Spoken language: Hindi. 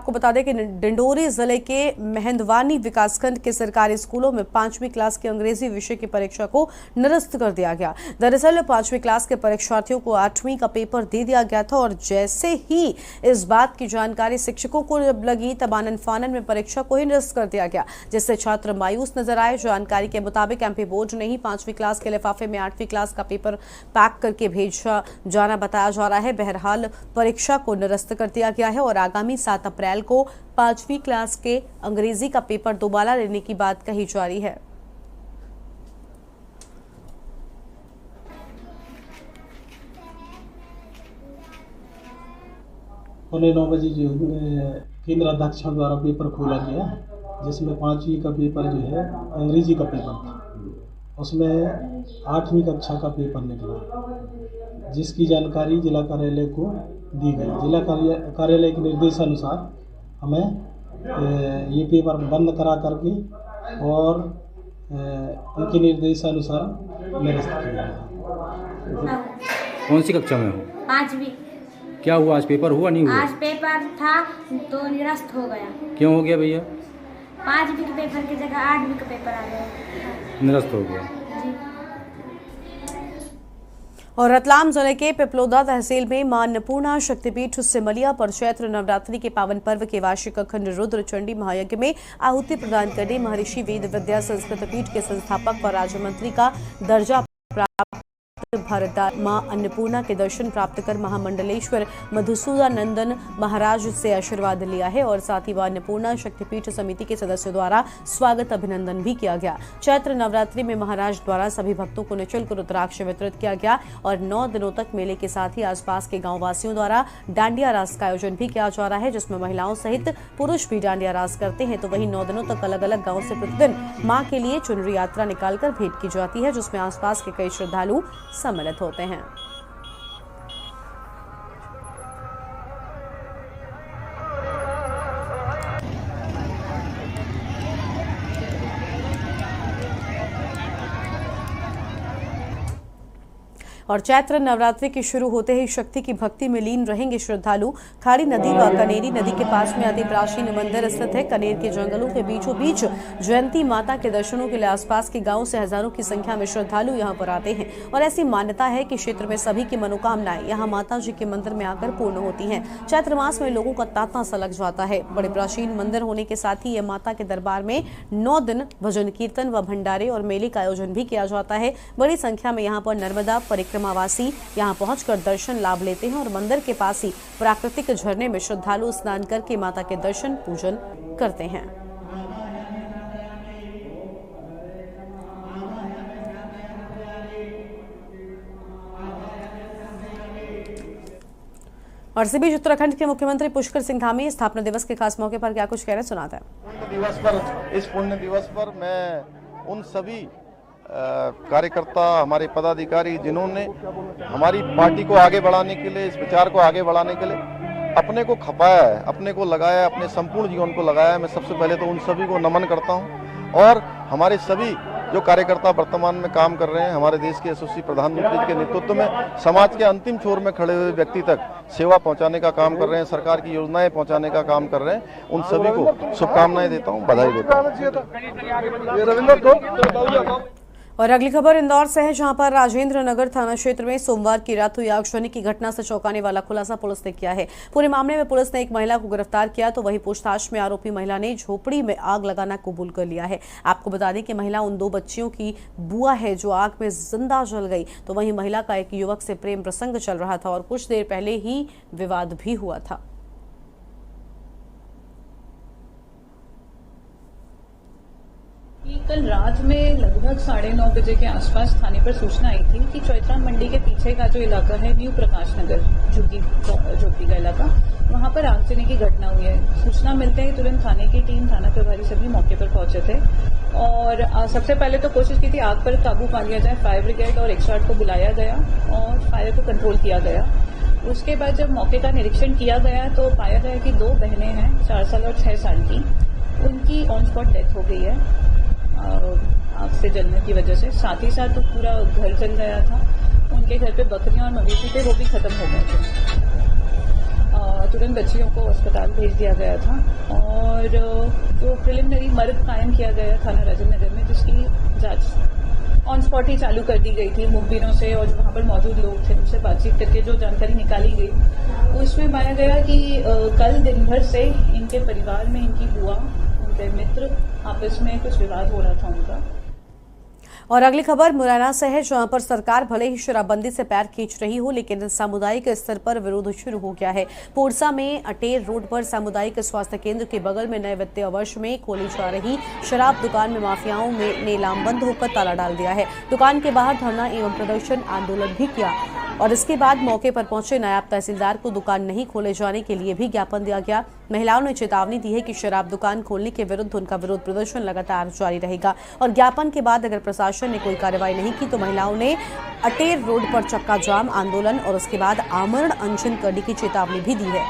आपको बता दें कि डिंडोरी जिले के मेहंदवानी विकासखंड के सरकारी स्कूलों में 5वीं क्लास की अंग्रेजी विषय की परीक्षा को निरस्त कर दिया गया। दरअसल 5वीं क्लास के परीक्षार्थियों को 8वीं का पेपर दे दिया गया था और जैसे ही इस बात की जानकारी शिक्षकों को जब लगी तब आनन फानन में परीक्षा को ही निरस्त कर दिया गया, जिससे छात्र मायूस नजर आए। जानकारी के मुताबिक एमपी बोर्ड ने ही 5वीं क्लास के लिफाफे में 8वीं क्लास का पेपर पैक करके भेजा जाना बताया जा रहा है। बहरहाल परीक्षा को निरस्त कर दिया गया है और आगामी 7 अप्रैल को 5वीं क्लास के अंग्रेजी का पेपर दोबारा लेने की बात कही जा रही है। पौने 9 बजे जो केंद्र अध्यक्षों द्वारा पेपर खोला गया, जिसमें 5वीं का पेपर जो है अंग्रेजी का पेपर था, उसमें 8वीं कक्षा का पेपर निकला, जिसकी जानकारी जिला कार्यालय को दी गई। जिला कार्यालय के निर्देशानुसार हमें ये पेपर बंद करा करके और उनके निर्देशानुसार निरस्त किया गया। कौन सी कक्षा में हो? 5वीं। क्या हुआ, आज पेपर हुआ नहीं हुआ? आज पेपर था तो निरस्त हो गया। क्यों हो गया भैया? 5वीं के पेपर की जगह 8वीं का पेपर आ गया, निरस्त हो गया। और रतलाम जिले के पिपलोदा तहसील में मां अन्नपूर्णा शक्तिपीठ सिमलिया पर चैत्र नवरात्रि के पावन पर्व के वार्षिक अखंड रुद्र चंडी महायज्ञ में आहुति प्रदान करने महर्षि वेद विद्या संस्कृत पीठ के संस्थापक और राज्य मंत्री का दर्जा प्राप्त भारत मां अन्नपूर्णा के दर्शन प्राप्त कर महामंडलेश्वर मधुसूदनानंदन महाराज से आशीर्वाद लिया है और साथ ही वह अन्नपूर्णा शक्तिपीठ समिति के सदस्यों द्वारा स्वागत अभिनंदन भी किया गया। चैत्र नवरात्रि में महाराज द्वारा सभी भक्तों को निःशुल्क रुद्राक्ष वितरित किया गया और 9 दिनों तक मेले के साथ ही आसपास के गाँव वासियों द्वारा डांडिया रास का आयोजन भी किया जा रहा है, जिसमें महिलाओं सहित पुरुष भी डांडिया रास करते हैं। तो वहीं 9 दिनों तक अलग अलग गाँव से प्रतिदिन माँ के लिए चुनरी यात्रा निकालकर भेंट की जाती है, जिसमें आसपास के कई श्रद्धालु सम्मिलित होते हैं। और चैत्र नवरात्रि के शुरू होते ही शक्ति की भक्ति में लीन रहेंगे श्रद्धालु। खारी नदी व कनेरी नदी के पास में अति प्राचीन मंदिर स्थित है। कनेर के जंगलों के बीचों बीच जयंती माता के दर्शनों के लिए आसपास के गांवों से हजारों की संख्या में श्रद्धालु यहां पर आते हैं और ऐसी मान्यता है कि क्षेत्र में सभी की मनोकामनाएं यहां माता जी के मंदिर में आकर पूर्ण होती हैं। चैत्र मास में लोगों का तांता सा लग जाता है। बड़े प्राचीन मंदिर होने के साथ ही यह माता के दरबार में 9 दिन भजन कीर्तन व भंडारे और मेले का आयोजन भी किया जाता है। बड़ी संख्या में यहाँ पर नर्मदा परिक्रमावासी यहां पहुंचकर दर्शन लाभ लेते हैं और मंदिर के पास ही प्राकृतिक झरने में श्रद्धालु स्नान करके माता के दर्शन पूजन करते हैं। और इसी बीच उत्तराखंड के मुख्यमंत्री पुष्कर सिंह धामी स्थापना दिवस के खास मौके पर क्या कुछ कह रहे हैं, सुनाते हैं। इस पुण्य दिवस पर मैं उन सभी कार्यकर्ता, हमारे पदाधिकारी जिन्होंने हमारी पार्टी को आगे बढ़ाने के लिए, इस विचार को आगे बढ़ाने के लिए अपने को खपाया है, अपने को लगाया है, अपने संपूर्ण जीवन को लगाया है, मैं सबसे पहले तो उन सभी को नमन करता हूं। और हमारे सभी जो कार्यकर्ता वर्तमान में काम कर रहे हैं, हमारे देश के यशस्वी प्रधानमंत्री जी के नेतृत्व में समाज के अंतिम छोर में खड़े हुए व्यक्ति तक सेवा पहुंचाने का काम कर रहे हैं, सरकार की योजनाएं पहुंचाने का काम कर रहे हैं, उन सभी को शुभकामनाएं देता हूं, बधाई देता हूं। और अगली खबर इंदौर से है, जहां पर राजेंद्र नगर थाना क्षेत्र में सोमवार की रात हुई आगजनी की घटना से चौंकाने वाला खुलासा पुलिस ने किया है। पूरे मामले में पुलिस ने एक महिला को गिरफ्तार किया, तो वहीं पूछताछ में आरोपी महिला ने झोपड़ी में आग लगाना कबूल कर लिया है। आपको बता दें कि महिला उन 2 बच्चियों की बुआ है जो आग में जिंदा जल गई। तो वहीं महिला का एक युवक से प्रेम प्रसंग चल रहा था और कुछ देर पहले ही विवाद भी हुआ था। कल रात में लगभग 9:30 बजे के आसपास थाने पर सूचना आई थी कि चौथरा मंडी के पीछे का जो इलाका है, न्यू प्रकाश नगर झुग्गी का इलाका, वहां पर आगजनी की घटना हुई है। सूचना मिलते ही तुरंत थाने की टीम, थाना प्रभारी सभी मौके पर पहुंचे थे और सबसे पहले तो कोशिश की थी आग पर काबू पा लिया जाए। फायर ब्रिगेड और 108 को बुलाया गया और फायर को कंट्रोल किया गया। उसके बाद जब मौके का निरीक्षण किया गया तो पाया गया कि 2 बहनें हैं, 4 साल और 6 साल की, उनकी ऑन स्पॉट डेथ हो गई है आग से जलने की वजह से। साथ ही साथ तो पूरा घर जल गया था। उनके घर पे बकरियां और मवेशी थे, वो भी खत्म हो गए थे। तुरंत बच्चियों को अस्पताल भेज दिया गया था और जो प्रिलिमिनरी मर्ग कायम किया गया थाना राजेंद्र नगर में, जिसकी जांच ऑन स्पॉट ही चालू कर दी गई थी मुखबिरों से और जो वहां पर मौजूद लोग थे उनसे बातचीत करके जो जानकारी निकाली गई वो इसमें पाया गया कि कल दिन भर से इनके परिवार में इनकी बुआ, उनके मित्र आपस में कुछ विवाद हो रहा था उनका। और अगली खबर मुरैना से है, जहां पर सरकार भले ही शराबबंदी से पैर खींच रही हो, लेकिन सामुदायिक स्तर पर विरोध शुरू हो गया है। पोरसा में अटेर रोड पर सामुदायिक स्वास्थ्य केंद्र के बगल में नए वित्तीय वर्ष में खोली जा रही शराब दुकान में माफियाओं ने लामबंद होकर ताला डाल दिया है। दुकान के बाहर धरना एवं प्रदर्शन आंदोलन भी किया और इसके बाद मौके पर पहुंचे नायब तहसीलदार को दुकान नहीं खोले जाने के लिए भी ज्ञापन दिया गया। महिलाओं ने चेतावनी दी है कि शराब दुकान खोलने के विरुद्ध उनका विरोध प्रदर्शन लगातार जारी रहेगा और ज्ञापन के बाद अगर प्रशासन ने कोई कार्रवाई नहीं की तो महिलाओं ने अटेर रोड पर चक्का जाम आंदोलन और उसके बाद आमरण अनशन करने की चेतावनी भी दी है।